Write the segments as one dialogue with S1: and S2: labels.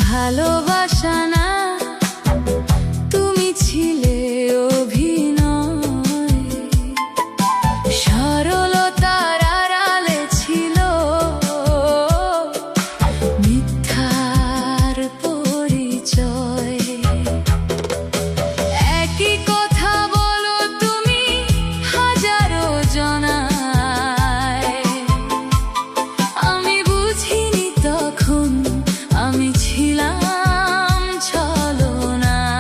S1: ভালোবাসা না, তুমি ছিলে অভিনয়। সরলতার আড়ালে ছিল মিথ্যার পরিচয়। একই কথা বলো তুমি হাজারো জনায়, আমি বুঝিনি তখন আমি ছিলাম ছলনায়।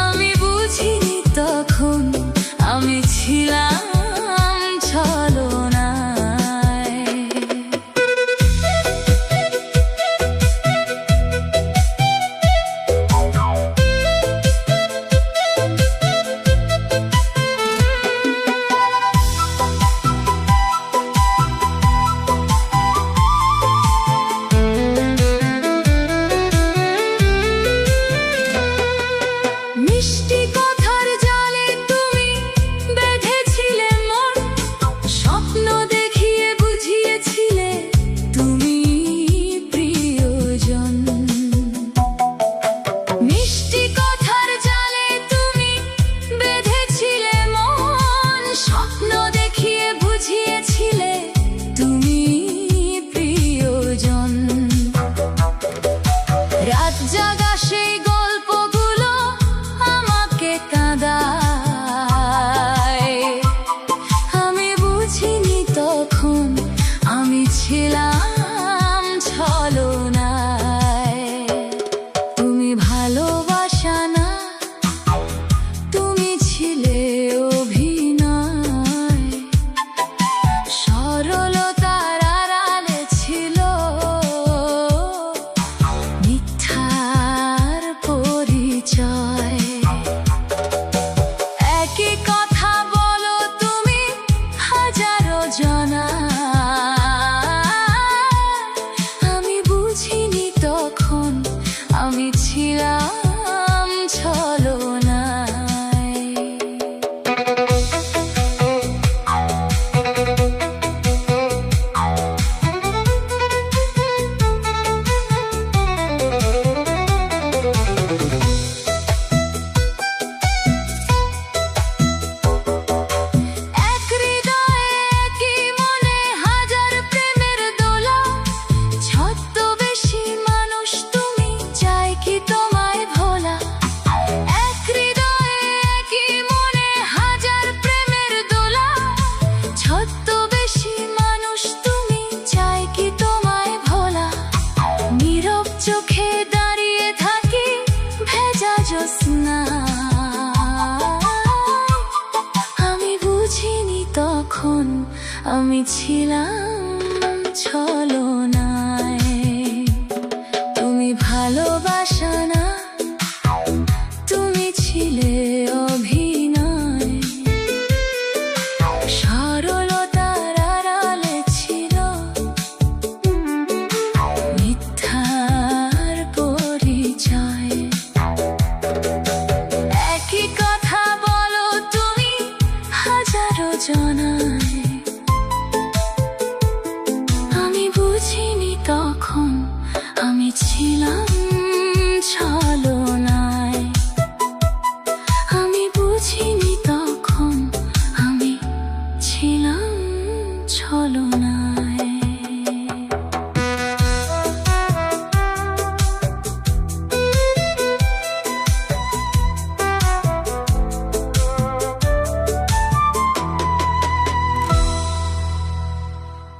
S1: আমি বুঝিনি তখন আমি ছিলাম ছলনায়। মিষ্টি কথার জালে তুমি বেঁধেছিলে মন, স্বপ্ন দেখিয়ে বুঝিয়েছিলে তুমি প্রিয়জন। মিষ্টি কথার জালে তুমি বেঁধেছিলে মন, স্বপ্ন দেখিয়ে বুঝিয়েছিলে তুমি প্রিয়জন। রাত জাগা সেই গল্পগুলো আমাকে কাঁদায়, আমি বুঝিনি তখন আমি ছিলাম ছলনায়। তুমি ভালোবাসা না, তুমি ছিলে অভিনয়। সরলতার আড়ালে ছিল মিথ্যার পরিচয়। একই কথা বলো তুমি হাজারো জনায়, আমি বুঝিনি তখন আমি ছিলাম ছলনায়। এক হৃদয়ে একই মনে হাজার প্রেমের দোলা, ছদ্মবেশী মানুষ তুমি, চাই কি তোমায় ভোলা। এক হৃদয়ে একই মনে হাজার প্রেমের দোলা, ছদ্মবেশী মানুষ তুমি, চাই কি তোমায় ভোলা। নীরব চোখে দাঁড়িয়ে থাকি ভেজা জ্যোৎস্নায়, আমি বুঝিনি তখন আমি ছিলাম ছলনায়। তুমি ভালোবাসা না, তুমি ছিলে অভিনয়। সরলতার আড়ালে ছিল মিথ্যার পরিচয়। একই কথা বলো তুমি হাজারো জনায়, আমি বুঝিনি তখন আমি ছিলাম